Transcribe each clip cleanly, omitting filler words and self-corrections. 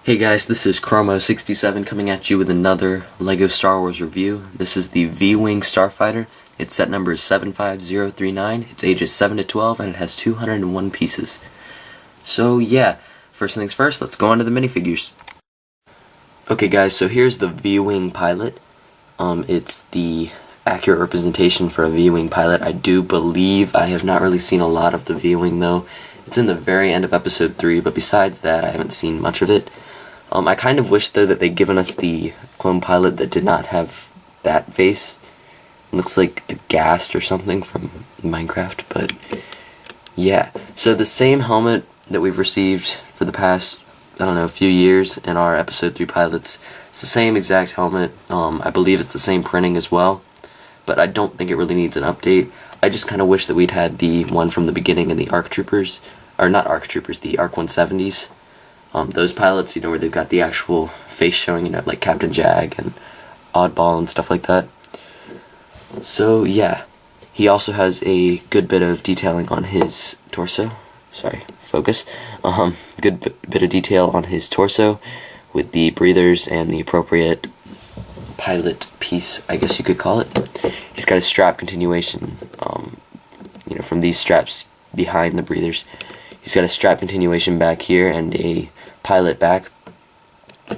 Hey guys, this is Chromo67 coming at you with another LEGO Star Wars review. This is the V-Wing Starfighter. Its set number is 75039, its age is 7 to 12, and it has 201 pieces. So yeah, first things first, let's go on to the minifigures. Okay guys, so here's the V-Wing pilot. It's the accurate representation for a V-Wing pilot. I do believe I have not really seen a lot of the V-Wing though. It's in the very end of episode 3, but besides that I haven't seen much of it. I kind of wish though that they'd given us the clone pilot that did not have that face. It looks like a ghast or something from Minecraft, but yeah. So the same helmet that we've received for the past, I don't know, few years in our episode 3 pilots. It's the same exact helmet. I believe it's the same printing as well, but I don't think it really needs an update. I just kind of wish that we'd had the one from the beginning in the ARC Troopers, or not ARC Troopers, the ARC 170s. Those pilots, you know, where they've got the actual face showing, you know, like Captain Jag and Oddball and stuff like that. So yeah, he also has a good bit of detailing on his torso. Sorry, focus. Good bit of detail on his torso with the breathers and the appropriate pilot piece, I guess you could call it. He's got a strap continuation, you know, from these straps behind the breathers. He's got a strap continuation back here and a pilot back,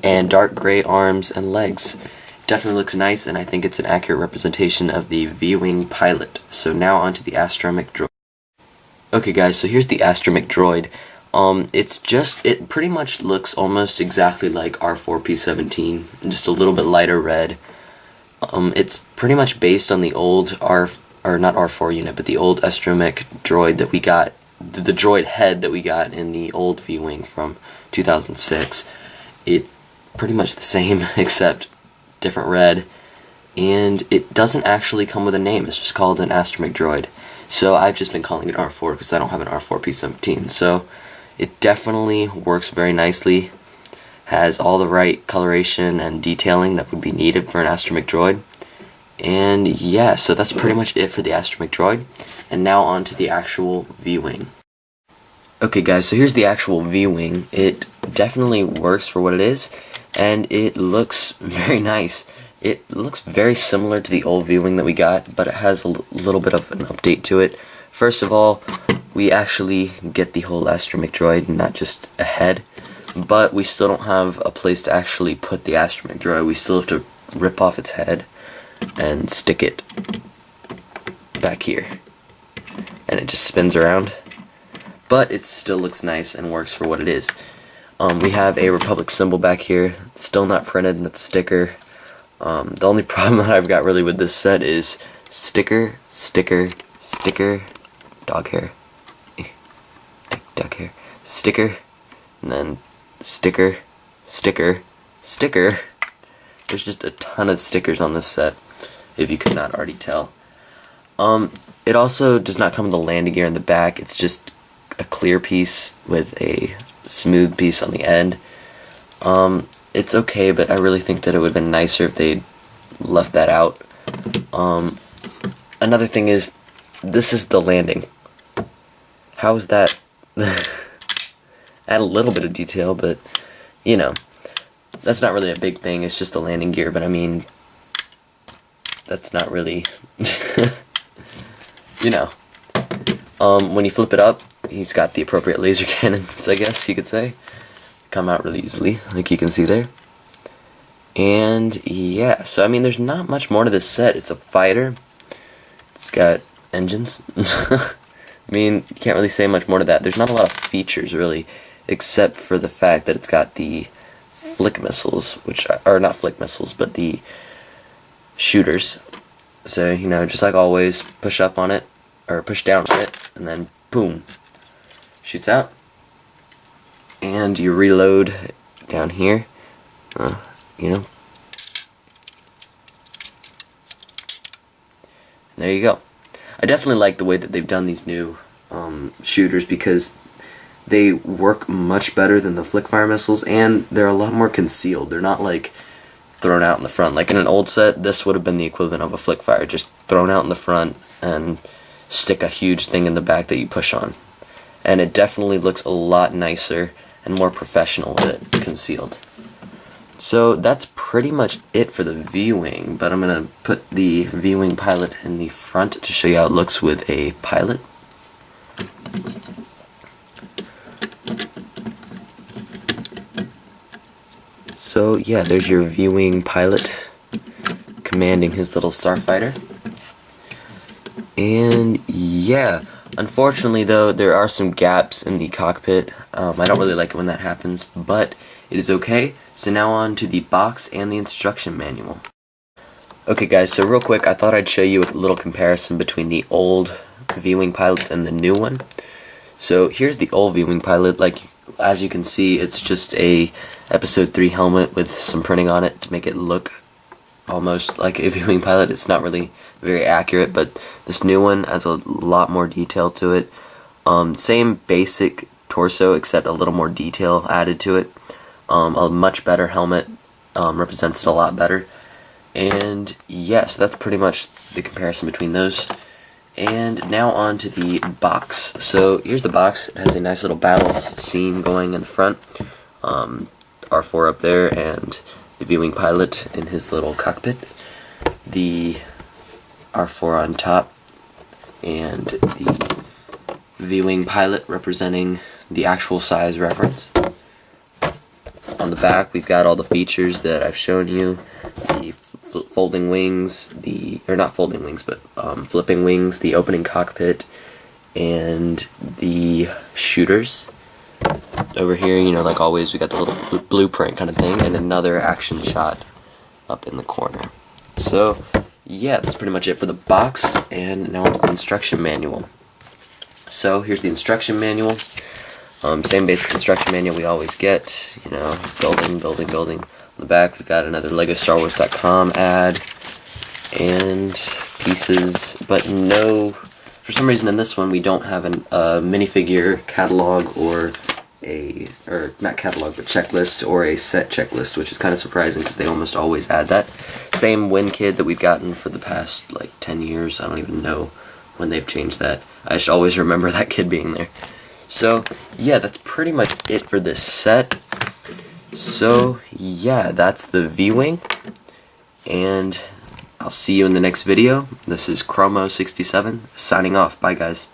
and dark gray arms and legs. Definitely looks nice, and I think it's an accurate representation of the V-Wing pilot. So now onto the stromech droid. Okay guys, so here's the stromech droid. It pretty much looks almost exactly like R4P17, just a little bit lighter red. It's pretty much based on the old not R4 unit, but the old stromech droid that we got, the droid head that we got in the old V-Wing from 2006. It's pretty much the same except different red, and it doesn't actually come with a name. It's just called an stromech droid. So I've just been calling it R4 because I don't have an R4P17. So it definitely works very nicely, has all the right coloration and detailing that would be needed for an stromech droid. And yeah, so that's pretty much it for the stromech droid. And now on to the actual V-Wing. Okay guys, so here's the actual V-Wing. It definitely works for what it is, and it looks very nice. It looks very similar to the old V-Wing that we got, but it has a little bit of an update to it. First of all, we actually get the whole stromech droid, not just a head, but we still don't have a place to actually put the stromech droid. We still have to rip off its head and stick it back here, and it just spins around. But it still looks nice and works for what it is. We have a Republic symbol back here, still not printed, and that's a sticker. The only problem that I've got really with this set is sticker, sticker, sticker, dog hair, duck hair, sticker, and then sticker, sticker, sticker. There's just a ton of stickers on this set, if you could not already tell. It also does not come with a landing gear in the back. It's just a clear piece with a smooth piece on the end. It's okay, but I really think that it would have been nicer if they'd left that out. Another thing is, this is the landing. How is that? Add a little bit of detail, but you know, that's not really a big thing. It's just the landing gear, but I mean, that's not really you know. When you flip it up, he's got the appropriate laser cannons, I guess you could say. Come out really easily, like you can see there. And yeah, so I mean, there's not much more to this set. It's a fighter. It's got engines. I mean, you can't really say much more to that. There's not a lot of features, really, except for the fact that it's got the flick missiles, which are not flick missiles, but the shooters. So, you know, just like always, push up on it, or push down on it, and then boom, shoots out. And you reload down here, you know. And there you go. I definitely like the way that they've done these new shooters, because they work much better than the flick fire missiles, and they're a lot more concealed. They're not like thrown out in the front. Like in an old set, this would have been the equivalent of a flick fire, just thrown out in the front and stick a huge thing in the back that you push on. And it definitely looks a lot nicer and more professional with it concealed. So that's pretty much it for the V-Wing, but I'm going to put the V-Wing pilot in the front to show you how it looks with a pilot. So yeah, there's your V-Wing pilot commanding his little starfighter. And yeah, unfortunately though, there are some gaps in the cockpit. I don't really like it when that happens, but it is okay. So now on to the box and the instruction manual. Okay guys, so real quick, I thought I'd show you a little comparison between the old V-Wing pilots and the new one. So here's the old V-Wing pilot. Like, as you can see, it's just a Episode 3 helmet with some printing on it to make it look almost like a V-Wing pilot. It's not really very accurate, but this new one has a lot more detail to it. Same basic torso, except a little more detail added to it. A much better helmet, represents it a lot better. And yes, that's pretty much the comparison between those. And now on to the box. So here's the box. It has a nice little battle scene going in the front. R4 up there and the V-Wing pilot in his little cockpit. The R4 on top and the V-Wing pilot representing the actual size reference. On the back we've got all the features that I've shown you. The folding wings, or not folding wings, but flipping wings, the opening cockpit, and the shooters. Over here, you know, like always, we got the little blueprint kind of thing, and another action shot up in the corner. So, yeah, that's pretty much it for the box, and now on to the instruction manual. So, here's the instruction manual. Same basic instruction manual we always get, you know, building. On the back, we've got another LegoStarWars.com ad, and pieces, but no, for some reason in this one we don't have a minifigure catalog or not catalog, but checklist or a set checklist, which is kind of surprising because they almost always add that. Same Win Kid that we've gotten for the past like 10 years. I don't even know when they've changed that. I should always remember that kid being there. So yeah, that's pretty much it for this set. So yeah, that's the V-Wing, and I'll see you in the next video. This is Chromo67 signing off. Bye guys.